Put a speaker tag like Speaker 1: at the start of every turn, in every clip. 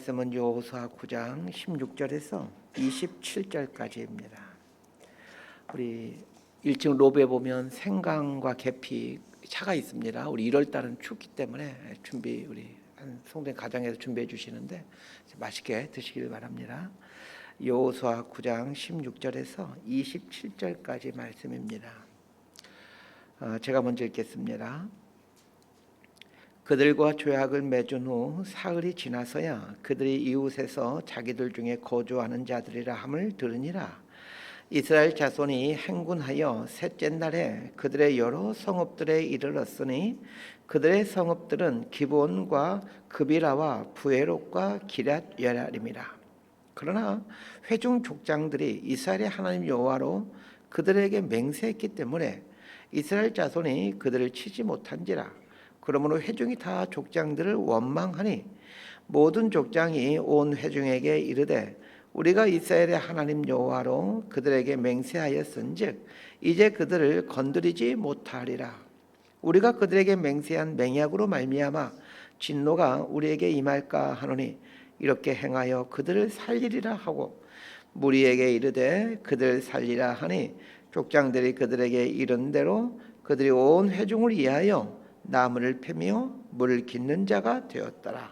Speaker 1: 말씀은 여호수아 9장 16절에서 27절까지입니다. 우리 1층 로비에 보면 생강과 계피 차가 있습니다. 우리 1월 달은 춥기 때문에 우리 한 송된 가정에서 준비해 주시는데 맛있게 드시길 바랍니다. 여호수아 9장 16절에서 27절까지 말씀입니다. 제가 먼저 읽겠습니다. 그들과 조약을 맺은 후 사흘이 지나서야 그들이 이웃에서 자기들 중에 거주하는 자들이라 함을 들으니라. 이스라엘 자손이 행군하여 셋째 날에 그들의 여러 성읍들에 이르렀으니 그들의 성읍들은 기브온과 그비라와 부에롯과 기럇 여리임이라. 그러나 회중 족장들이 이스라엘의 하나님 여호와로 그들에게 맹세했기 때문에 이스라엘 자손이 그들을 치지 못한지라. 그러므로 회중이 다 족장들을 원망하니 모든 족장이 온 회중에게 이르되 우리가 이스라엘의 하나님 여호와로 그들에게 맹세하였은즉 이제 그들을 건드리지 못하리라. 우리가 그들에게 맹세한 맹약으로 말미암아 진노가 우리에게 임할까 하노니 이렇게 행하여 그들을 살리리라 하고 무리에게 이르되 그들을 살리라 하니 족장들이 그들에게 이른 대로 그들이 온 회중을 위하여 나무를 패며 물을 깃는 자가 되었더라.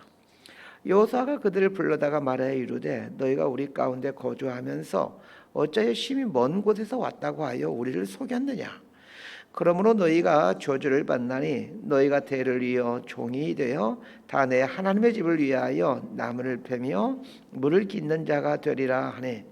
Speaker 1: 여호수아가 그들을 불러다가 말하여 이르되 너희가 우리 가운데 거주하면서 어찌하여 심히 먼 곳에서 왔다고 하여 우리를 속였느냐. 그러므로 너희가 저주를 받나니 너희가 대를 이어 종이 되어 다 내 하나님의 집을 위하여 나무를 패며 물을 깃는 자가 되리라 하네.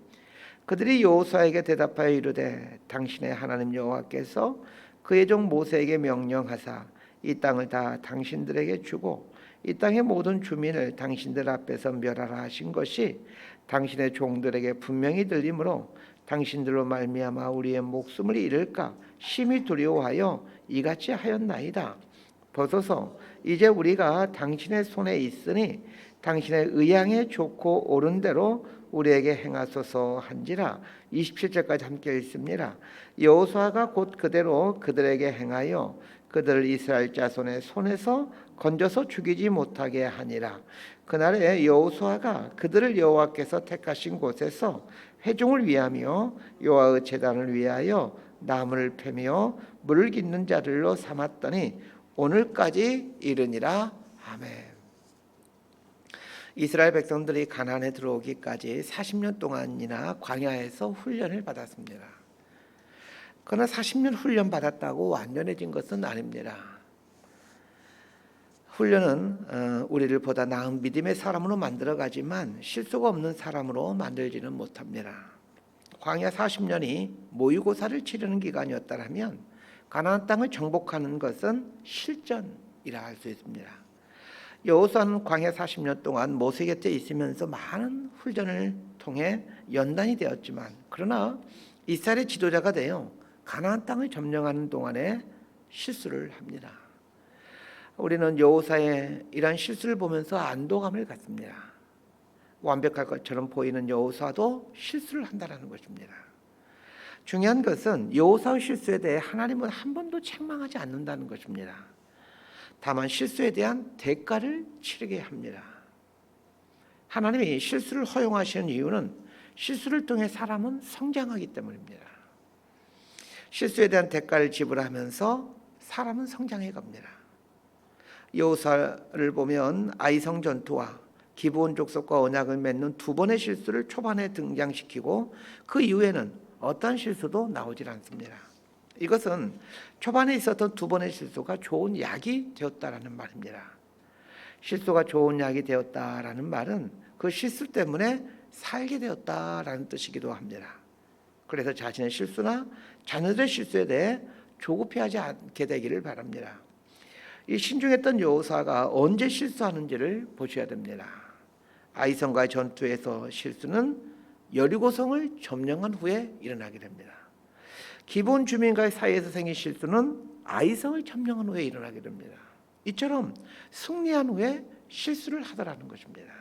Speaker 1: 그들이 여호수아에게 대답하여 이르되 당신의 하나님 여호와께서 그의 종 모세에게 명령하사 이 땅을 다 당신들에게 주고 이 땅의 모든 주민을 당신들 앞에서 멸하라 하신 것이 당신의 종들에게 분명히 들리므로 당신들로 말미암아 우리의 목숨을 잃을까 심히 두려워하여 이같이 하였나이다. 벗어서 이제 우리가 당신의 손에 있으니 당신의 의향에 좋고 옳은 대로 우리에게 행하소서 한지라. 27절까지 함께 읽습니다. 여호수아가 곧 그대로 그들에게 행하여 그들을 이스라엘 자손의 손에서 건져서 죽이지 못하게 하니라. 그날에 여호수아가 그들을 여호와께서 택하신 곳에서 회중을 위하며 여호와의 제단을 위하여 나무를 패며 물을 깃는 자들로 삼았더니 오늘까지 이르니라. 아멘. 이스라엘 백성들이 가나안에 들어오기까지 40년 동안이나 광야에서 훈련을 받았습니다. 그러나 40년 훈련 받았다고 완전해진 것은 아닙니다. 훈련은 우리를 보다 나은 믿음의 사람으로 만들어가지만 실수가 없는 사람으로 만들지는 못합니다. 광야 40년이 모의고사를 치르는 기간이었다면 가나안 땅을 정복하는 것은 실전이라 할 수 있습니다. 여호수아는 광야 40년 동안 모세 곁에 있으면서 많은 훈련을 통해 연단이 되었지만 그러나 이스라엘의 지도자가 되어 가나안 땅을 점령하는 동안에 실수를 합니다. 우리는 여호수아의 이러한 실수를 보면서 안도감을 갖습니다. 완벽할 것처럼 보이는 여호수아도 실수를 한다는 것입니다. 중요한 것은 여호수아의 실수에 대해 하나님은 한 번도 책망하지 않는다는 것입니다. 다만 실수에 대한 대가를 치르게 합니다. 하나님이 실수를 허용하시는 이유는 실수를 통해 사람은 성장하기 때문입니다. 실수에 대한 대가를 지불하면서 사람은 성장해 갑니다. 여호수아를 보면 아이성 전투와 기브온 족속과 언약을 맺는 두 번의 실수를 초반에 등장시키고 그 이후에는 어떠한 실수도 나오질 않습니다. 이것은 초반에 있었던 두 번의 실수가 좋은 약이 되었다라는 말입니다. 실수가 좋은 약이 되었다라는 말은 그 실수 때문에 살게 되었다라는 뜻이기도 합니다. 그래서 자신의 실수나 자녀들의 실수에 대해 조급해하지 않게 되기를 바랍니다. 이 신중했던 여호수아가 언제 실수하는지를 보셔야 됩니다. 아이성과의 전투에서 실수는 여리고성을 점령한 후에 일어나게 됩니다. 기브온 주민과의 사이에서 생긴 실수는 아이성을 점령한 후에 일어나게 됩니다. 이처럼 승리한 후에 실수를 하더라는 것입니다.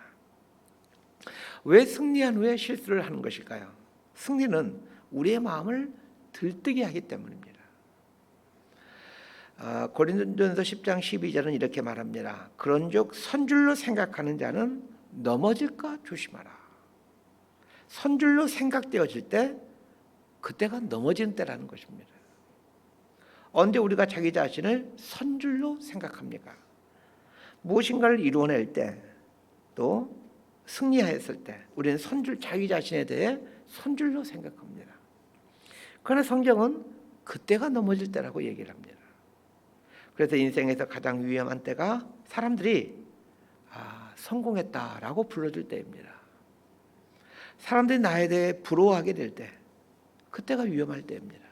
Speaker 1: 왜 승리한 후에 실수를 하는 것일까요? 승리는 우리의 마음을 들뜨게 하기 때문입니다. 고린도전서 10장 12절은 이렇게 말합니다. 그런즉 선줄로 생각하는 자는 넘어질까 조심하라. 선줄로 생각되어질 때 그때가 넘어지는 때라는 것입니다. 언제 우리가 자기 자신을 선줄로 생각합니까? 무엇인가를 이루어낼 때, 또 승리했을 때 우리는 자기 자신에 대해 선줄로 생각합니다. 그러나 성경은 그때가 넘어질 때라고 얘기를 합니다. 그래서 인생에서 가장 위험한 때가 사람들이 성공했다라고 불러줄 때입니다. 사람들이 나에 대해 부러워하게 될 때, 그때가 위험할 때입니다.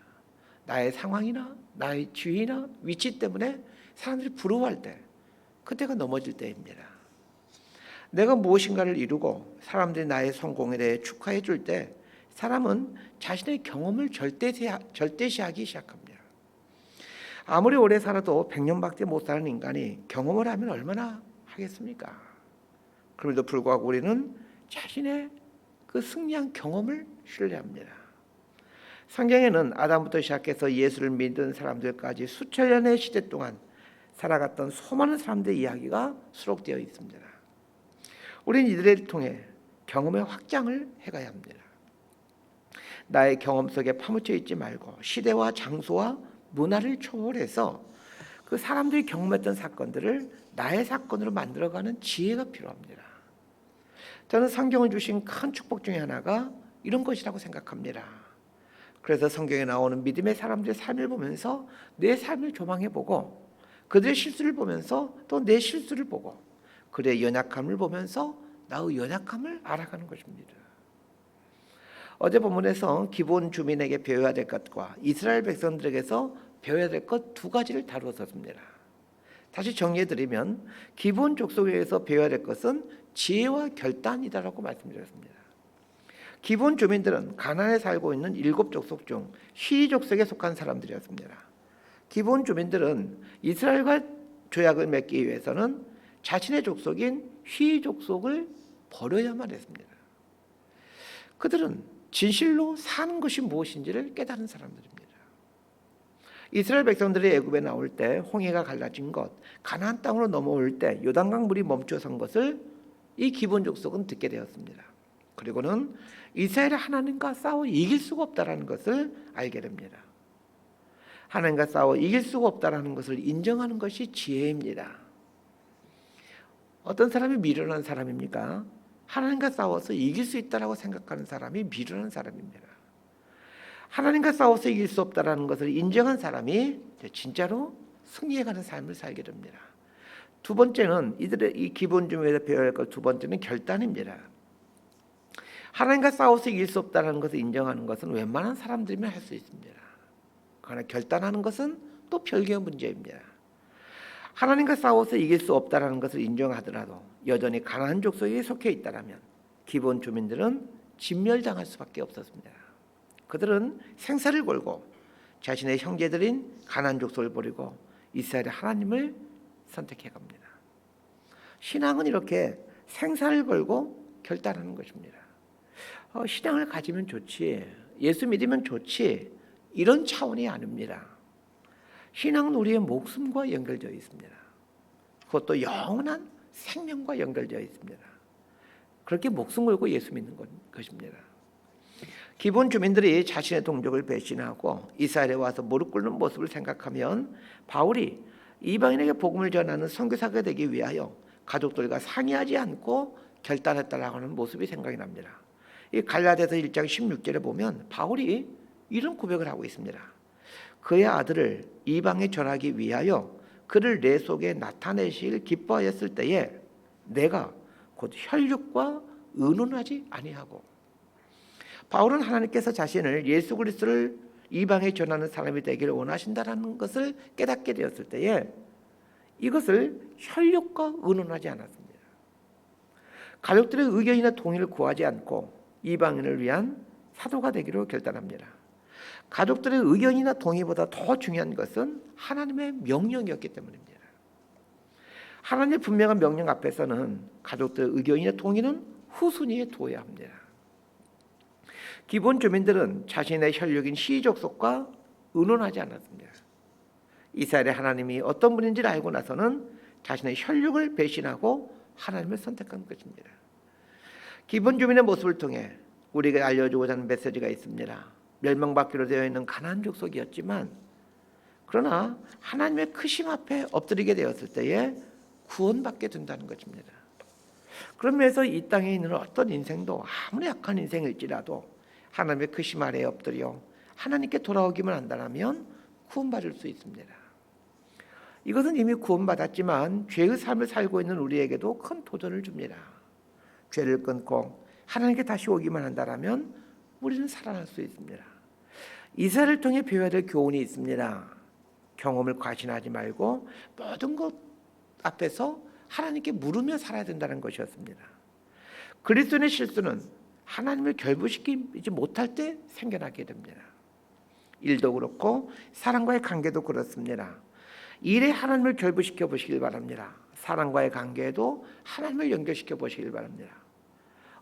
Speaker 1: 나의 상황이나 나의 지위나 위치 때문에 사람들이 부러워할 때, 그때가 넘어질 때입니다. 내가 무엇인가를 이루고 사람들이 나의 성공에 대해 축하해 줄 때 사람은 자신의 경험을 절대시하기 시작합니다. 아무리 오래 살아도 100년밖에 못 사는 인간이 경험을 하면 얼마나 하겠습니까? 그럼에도 불구하고 우리는 자신의 그 승리한 경험을 신뢰합니다. 성경에는 아담부터 시작해서 예수를 믿은 사람들까지 수천 년의 시대 동안 살아갔던 수많은 사람들의 이야기가 수록되어 있습니다. 우리는 이들을 통해 경험의 확장을 해가야 합니다. 나의 경험 속에 파묻혀 있지 말고 시대와 장소와 문화를 초월해서 그 사람들이 경험했던 사건들을 나의 사건으로 만들어가는 지혜가 필요합니다. 저는 성경을 주신 큰 축복 중에 하나가 이런 것이라고 생각합니다. 그래서 성경에 나오는 믿음의 사람들의 삶을 보면서 내 삶을 조망해보고, 그들의 실수를 보면서 또 내 실수를 보고, 그들의 연약함을 보면서 나의 연약함을 알아가는 것입니다. 어제 본문에서 기본 주민에게 배워야 될 것과 이스라엘 백성들에게서 배워야 될 것 두 가지를 다루었습니다. 다시 정리해드리면 기본 족속에서 배워야 될 것은 지혜와 결단이다라고 말씀드렸습니다. 기본 주민들은 가나안에 살고 있는 7 족속 중 휘 족속에 속한 사람들이었습니다. 기본 주민들은 이스라엘과 조약을 맺기 위해서는 자신의 족속인 휘 족속을 버려야만 했습니다. 그들은 진실로 사는 것이 무엇인지를 깨달은 사람들입니다. 이스라엘 백성들이 애굽에 나올 때 홍해가 갈라진 것, 가나안 땅으로 넘어올 때 요단강 물이 멈춰선 것을 이 기본 족속은 듣게 되었습니다. 그리고는 이스라엘의 하나님과 싸워 이길 수가 없다라는 것을 알게 됩니다. 하나님과 싸워 이길 수가 없다라는 것을 인정하는 것이 지혜입니다. 어떤 사람이 미련한 사람입니까? 하나님과 싸워서 이길 수 있다라고 생각하는 사람이 미련한 사람입니다. 하나님과 싸워서 이길 수 없다라는 것을 인정한 사람이 진짜로 승리해가는 삶을 살게 됩니다. 두 번째는 이들의 이 기본 중에서 배워야 할 것 두 번째는 결단입니다. 하나님과 싸워서 이길 수 없다라는 것을 인정하는 것은 웬만한 사람들이면 할 수 있습니다. 그러나 결단하는 것은 또 별개의 문제입니다. 하나님과 싸워서 이길 수 없다라는 것을 인정하더라도 여전히 가나안 족속에 속해 있다라면 기본 주민들은 진멸당할 수밖에 없었습니다. 그들은 생사를 걸고 자신의 형제들인 가나안 족속을 버리고 이스라엘의 하나님을 선택해 갑니다. 신앙은 이렇게 생사를 걸고 결단하는 것입니다. 신앙을 가지면 좋지, 예수 믿으면 좋지, 이런 차원이 아닙니다. 신앙은 우리의 목숨과 연결되어 있습니다. 그것도 영원한 생명과 연결되어 있습니다. 그렇게 목숨 걸고 예수 믿는 것입니다. 기본 주민들이 자신의 동족을 배신하고 이스라엘에 와서 무릎 꿇는 모습을 생각하면 바울이 이방인에게 복음을 전하는 선교사가 되기 위하여 가족들과 상의하지 않고 결단했다라고 하는 모습이 생각이 납니다. 이 갈라디아서 1장 16절에 보면 바울이 이런 고백을 하고 있습니다. 그의 아들을 이방에 전하기 위하여 그를 내 속에 나타내실 기뻐하였을 때에 내가 곧 혈육과 의논하지 아니하고. 바울은 하나님께서 자신을 예수 그리스도를 이방에 전하는 사람이 되기를 원하신다라는 것을 깨닫게 되었을 때에 이것을 혈육과 의논하지 않았습니다. 가족들의 의견이나 동의를 구하지 않고 이방인을 위한 사도가 되기로 결단합니다. 가족들의 의견이나 동의보다 더 중요한 것은 하나님의 명령이었기 때문입니다. 하나님의 분명한 명령 앞에서는 가족들의 의견이나 동의는 후순위에 두어야 합니다. 기본 주민들은 자신의 혈육인 시족속과 의논하지 않았습니다. 이스라엘의 하나님이 어떤 분인지를 알고 나서는 자신의 혈육을 배신하고 하나님을 선택한 것입니다. 기본 주민의 모습을 통해 우리가 알려주고자 하는 메시지가 있습니다. 멸망받기로 되어 있는 가나안 족속이었지만 그러나 하나님의 크심 앞에 엎드리게 되었을 때에 구원받게 된다는 것입니다. 그러면서 이 땅에 있는 어떤 인생도 아무리 약한 인생일지라도 하나님의 크심 아래에 엎드려 하나님께 돌아오기만 한다면 구원받을 수 있습니다. 이것은 이미 구원받았지만 죄의 삶을 살고 있는 우리에게도 큰 도전을 줍니다. 죄를 끊고 하나님께 다시 오기만 한다면 우리는 살아날 수 있습니다. 이사를 통해 배워야 될 교훈이 있습니다. 경험을 과신하지 말고 모든 것 앞에서 하나님께 물으며 살아야 된다는 것이었습니다. 그리스도인의 실수는 하나님을 결부시키지 못할 때 생겨나게 됩니다. 일도 그렇고 사람과의 관계도 그렇습니다. 일에 하나님을 결부시켜 보시길 바랍니다. 사람과의 관계에도 하나님을 연결시켜 보시길 바랍니다.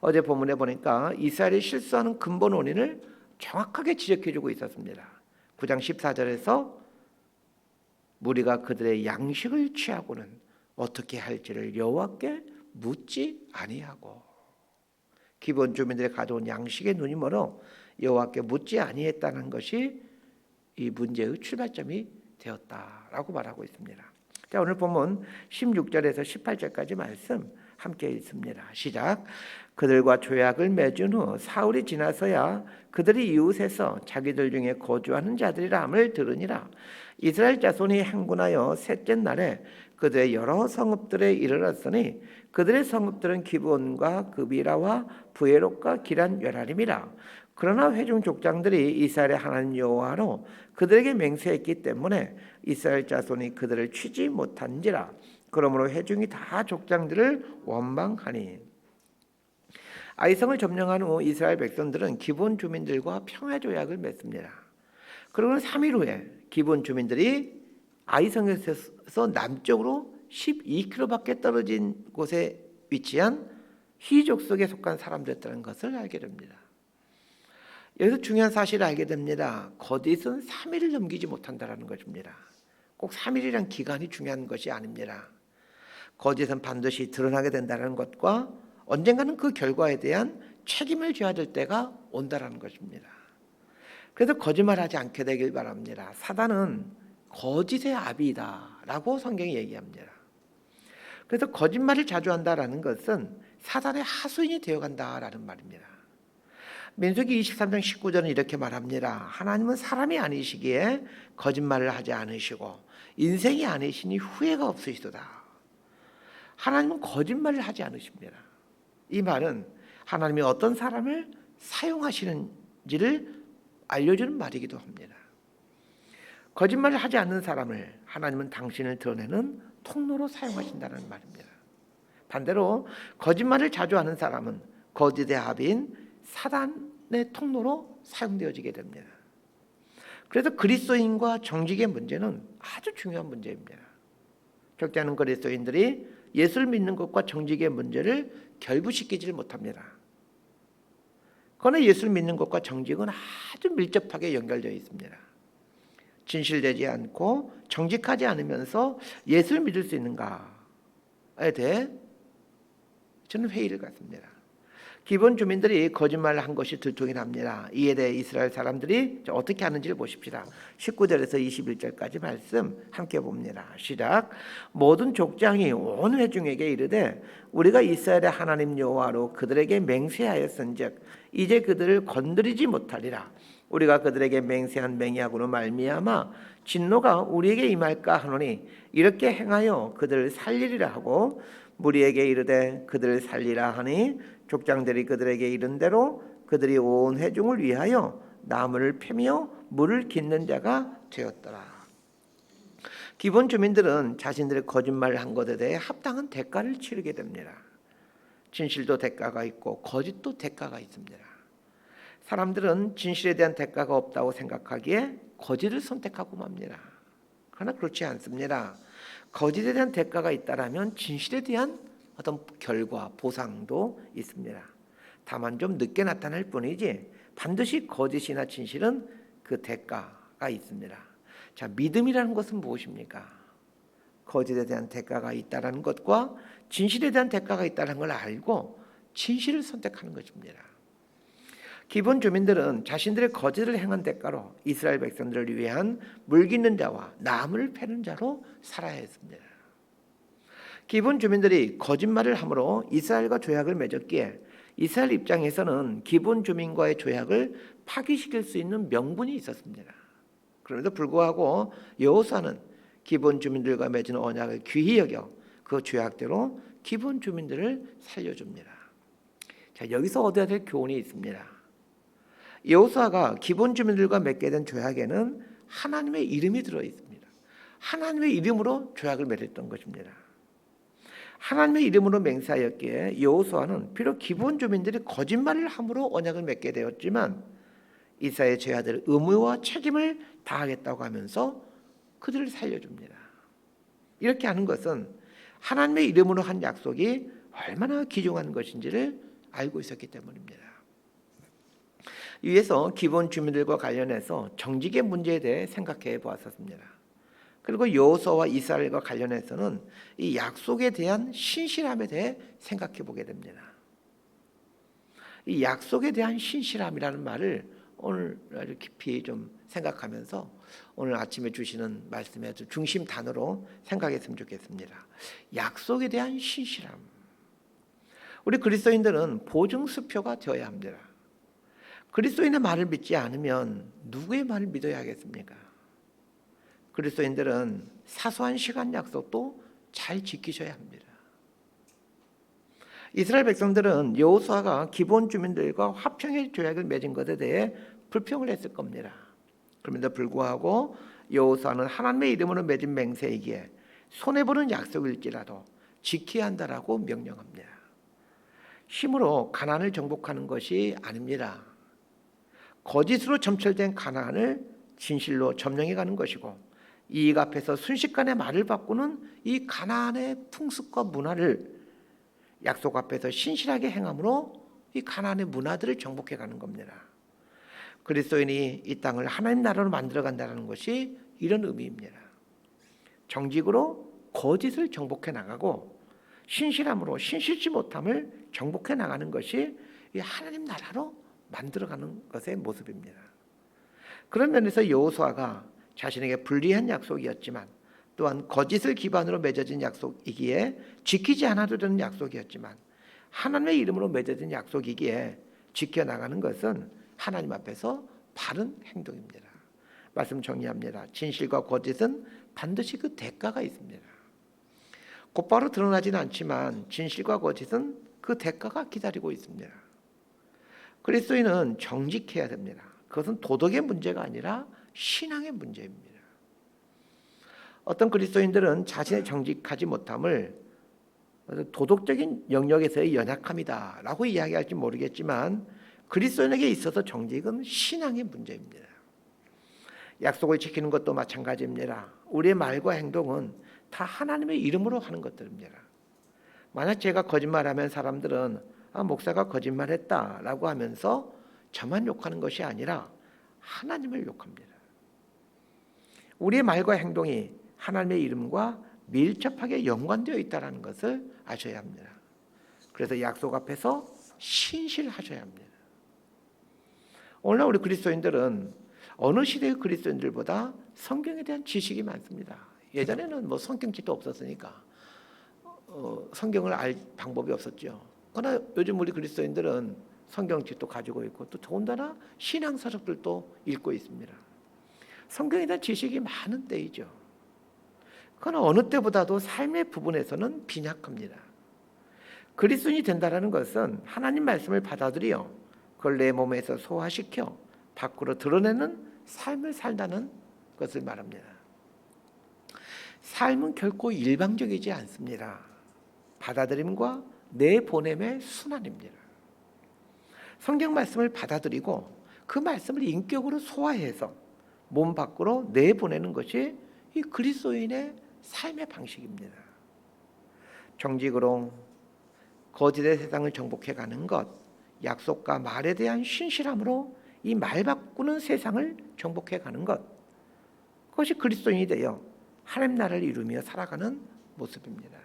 Speaker 1: 어제 본문에 보니까 이스라엘이 실수하는 근본 원인을 정확하게 지적해주고 있었습니다. 9장 14절에서 무리가 그들의 양식을 취하고는 어떻게 할지를 여호와께 묻지 아니하고, 기본 주민들이 가져온 양식에 눈이 멀어 여호와께 묻지 아니했다는 것이 이 문제의 출발점이 되었다라고 말하고 있습니다. 자, 오늘 본문 16절에서 18절까지 말씀 함께 읽습니다. 시작. 그들과 조약을 맺은 후 사흘이 지나서야 그들이 이웃에서 자기들 중에 거주하는 자들이라 함을 들으니라. 이스라엘 자손이 행군하여 셋째 날에 그들의 여러 성읍들에 이르렀으니 그들의 성읍들은 기브온과 그비라와 부에롯과 기란 여라림이라. 그러나 회중 족장들이 이스라엘의 하나님 여호와로 그들에게 맹세했기 때문에 이스라엘 자손이 그들을 치지 못한지라. 그러므로 회중이 다 족장들을 원망하니, 아이성을 점령한 후 이스라엘 백성들은 기본 주민들과 평화 조약을 맺습니다. 그러고 3일 후에 기본 주민들이 아이성에서 남쪽으로 12km밖에 떨어진 곳에 위치한 히족 속에 속한 사람들이었다는 것을 알게 됩니다. 여기서 중요한 사실을 알게 됩니다. 거짓은 3일을 넘기지 못한다는 것입니다. 꼭 3일이란 기간이 중요한 것이 아닙니다. 거짓은 반드시 드러나게 된다는 것과 언젠가는 그 결과에 대한 책임을 져야 될 때가 온다는 것입니다. 그래서 거짓말하지 않게 되길 바랍니다. 사단은 거짓의 아비다라고 성경이 얘기합니다. 그래서 거짓말을 자주 한다라는 것은 사단의 하수인이 되어간다라는 말입니다. 민수기 23장 19절은 이렇게 말합니다. 하나님은 사람이 아니시기에 거짓말을 하지 않으시고 인생이 아니시니 후회가 없으시도다. 하나님은 거짓말을 하지 않으십니다. 이 말은 하나님이 어떤 사람을 사용하시는지를 알려주는 말이기도 합니다. 거짓말을 하지 않는 사람을 하나님은 당신을 드러내는 통로로 사용하신다는 말입니다. 반대로 거짓말을 자주 하는 사람은 거짓의 아비인 사단의 통로로 사용되어지게 됩니다. 그래서 그리스도인과 정직의 문제는 아주 중요한 문제입니다. 적지 않은 그리스도인들이 예수를 믿는 것과 정직의 문제를 결부시키지 못합니다. 그러나 예수를 믿는 것과 정직은 아주 밀접하게 연결되어 있습니다. 진실되지 않고 정직하지 않으면서 예수를 믿을 수 있는가에 대해 저는 회의를 갖습니다. 기본 주민들이 거짓말을 한 것이 들통이 납니다. 이에 대해 이스라엘 사람들이 어떻게 하는지를 보십시다. 19절에서 21절까지 말씀 함께 봅니다. 시작. 모든 족장이 온 회중에게 이르되 우리가 이스라엘의 하나님 여호와로 그들에게 맹세하였은즉 이제 그들을 건드리지 못하리라. 우리가 그들에게 맹세한 맹약으로 말미암아 진노가 우리에게 임할까 하노니 이렇게 행하여 그들을 살리리라 하고 무리에게 이르되 그들을 살리라 하니 족장들이 그들에게 이른 대로 그들이 온 회중을 위하여 나무를 패며 물을 깃는 자가 되었더라. 기본 주민들은 자신들의 거짓말을 한 것에 대해 합당한 대가를 치르게 됩니다. 진실도 대가가 있고 거짓도 대가가 있습니다. 사람들은 진실에 대한 대가가 없다고 생각하기에 거짓을 선택하고 맙니다. 그러나 그렇지 않습니다. 거짓에 대한 대가가 있다라면 진실에 대한 어떤 결과, 보상도 있습니다. 다만 좀 늦게 나타날 뿐이지 반드시 거짓이나 진실은 그 대가가 있습니다. 자, 믿음이라는 것은 무엇입니까? 거짓에 대한 대가가 있다는 것과 진실에 대한 대가가 있다는 걸 알고 진실을 선택하는 것입니다. 기본 주민들은 자신들의 거짓을 행한 대가로 이스라엘 백성들을 위한 물깃는 자와 나무를 패는 자로 살아야 했습니다. 기본 주민들이 거짓말을 함으로 이스라엘과 조약을 맺었기에 이스라엘 입장에서는 기본 주민과의 조약을 파기시킬 수 있는 명분이 있었습니다. 그럼에도 불구하고 여호수아는 기본 주민들과 맺은 언약을 귀히 여겨 그 조약대로 기본 주민들을 살려줍니다. 자, 여기서 얻어야 될 교훈이 있습니다. 여호수아가 기본 주민들과 맺게 된 조약에는 하나님의 이름이 들어 있습니다. 하나님의 이름으로 조약을 맺었던 것입니다. 하나님의 이름으로 맹세하였기에 여호수아는 비록 기본 주민들이 거짓말을 함으로 언약을 맺게 되었지만 이스라엘 제자들 의무와 책임을 다하겠다고 하면서 그들을 살려줍니다. 이렇게 하는 것은 하나님의 이름으로 한 약속이 얼마나 귀중한 것인지를 알고 있었기 때문입니다. 위에서 기본 주민들과 관련해서 정직의 문제에 대해 생각해 보았습니다. 그리고 여호수아와 이스라엘과 관련해서는 이 약속에 대한 신실함에 대해 생각해 보게 됩니다. 이 약속에 대한 신실함이라는 말을 오늘 아주 깊이 좀 생각하면서 오늘 아침에 주시는 말씀의 아주 중심 단어로 생각했으면 좋겠습니다. 약속에 대한 신실함. 우리 그리스도인들은 보증수표가 되어야 합니다. 그리스도인의 말을 믿지 않으면 누구의 말을 믿어야 하겠습니까? 그리스도인들은 사소한 시간 약속도 잘 지키셔야 합니다. 이스라엘 백성들은 여호수아가 기본 주민들과 화평의 조약을 맺은 것에 대해 불평을 했을 겁니다. 그럼에도 불구하고 여호수아는 하나님의 이름으로 맺은 맹세이기에 손해보는 약속일지라도 지켜야 한다라고 명령합니다. 힘으로 가나안을 정복하는 것이 아닙니다. 거짓으로 점철된 가나안을 진실로 점령해가는 것이고 이익 앞에서 순식간에 말을 바꾸는 이 가나안의 풍습과 문화를 약속 앞에서 신실하게 행함으로 이 가나안의 문화들을 정복해가는 겁니다. 그리스도인이 이 땅을 하나님 나라로 만들어간다는 것이 이런 의미입니다. 정직으로 거짓을 정복해 나가고 신실함으로 신실치 못함을 정복해 나가는 것이 이 하나님 나라로 만들어가는 것의 모습입니다. 그런 면에서 여호수아가 자신에게 불리한 약속이었지만 또한 거짓을 기반으로 맺어진 약속이기에 지키지 않아도 되는 약속이었지만 하나님의 이름으로 맺어진 약속이기에 지켜나가는 것은 하나님 앞에서 바른 행동입니다. 말씀 정리합니다. 진실과 거짓은 반드시 그 대가가 있습니다. 곧바로 드러나지는 않지만 진실과 거짓은 그 대가가 기다리고 있습니다. 그리스도인은 정직해야 됩니다. 그것은 도덕의 문제가 아니라 신앙의 문제입니다. 어떤 그리스도인들은 자신의 정직하지 못함을 도덕적인 영역에서의 연약함이다라고 이야기할지 모르겠지만 그리스도인에게 있어서 정직은 신앙의 문제입니다. 약속을 지키는 것도 마찬가지입니다. 우리의 말과 행동은 다 하나님의 이름으로 하는 것들입니다. 만약 제가 거짓말하면 사람들은 목사가 거짓말했다라고 하면서 저만 욕하는 것이 아니라 하나님을 욕합니다. 우리의 말과 행동이 하나님의 이름과 밀접하게 연관되어 있다는 것을 아셔야 합니다. 그래서 약속 앞에서 신실하셔야 합니다. 오늘날 우리 그리스도인들은 어느 시대의 그리스도인들보다 성경에 대한 지식이 많습니다. 예전에는 뭐 성경책도 없었으니까 성경을 알 방법이 없었죠. 그러나 요즘 우리 그리스도인들은 성경책도 가지고 있고 또 더군다나 신앙서적들도 읽고 있습니다. 성경에 대한 지식이 많은 때이죠. 그러나 어느 때보다도 삶의 부분에서는 빈약합니다. 그리스도인이 된다는 것은 하나님 말씀을 받아들여 그걸 내 몸에서 소화시켜 밖으로 드러내는 삶을 산다는 것을 말합니다. 삶은 결코 일방적이지 않습니다. 받아들임과 내보냄의 순환입니다. 성경 말씀을 받아들이고 그 말씀을 인격으로 소화해서 몸 밖으로 내보내는 것이 이 그리스도인의 삶의 방식입니다. 정직으로 거짓의 세상을 정복해가는 것, 약속과 말에 대한 신실함으로 이 말 바꾸는 세상을 정복해가는 것, 그것이 그리스도인이 되어 하나님 나라를 이루며 살아가는 모습입니다.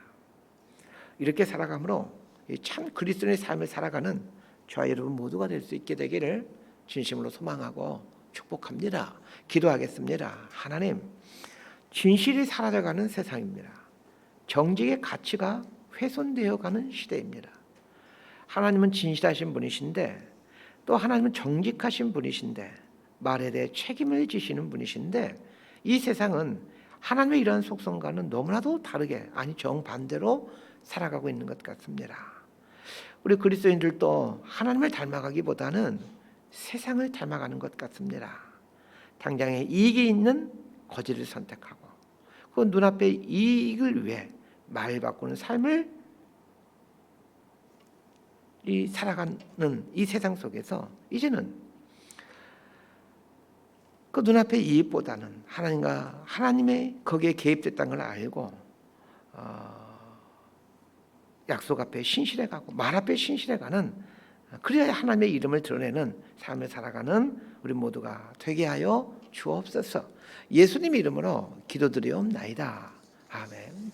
Speaker 1: 이렇게 살아감으로 참 그리스도인의 삶을 살아가는 저와 여러분 모두가 될 수 있게 되기를 진심으로 소망하고 축복합니다. 기도하겠습니다. 하나님, 진실이 사라져가는 세상입니다. 정직의 가치가 훼손되어가는 시대입니다. 하나님은 진실하신 분이신데 또 하나님은 정직하신 분이신데 말에 대해 책임을 지시는 분이신데 이 세상은 하나님의 이러한 속성과는 너무나도 다르게 아니 정반대로 살아가고 있는 것 같습니다. 우리 그리스도인들도 하나님을 닮아가기보다는 세상을 닮아가는 것 같습니다. 당장에 이익이 있는 거짓을 선택하고 그 눈앞의 이익을 위해 말 바꾸는 삶을 살아가는 이 세상 속에서 이제는 그 눈앞의 이익보다는 하나님과 하나님의 거기에 개입됐다는 걸 알고 약속 앞에 신실해 가고 말 앞에 신실해 가는 그래야 하나님의 이름을 드러내는 삶을 살아가는 우리 모두가 되게 하여 주옵소서. 예수님 이름으로 기도드리옵나이다. 아멘.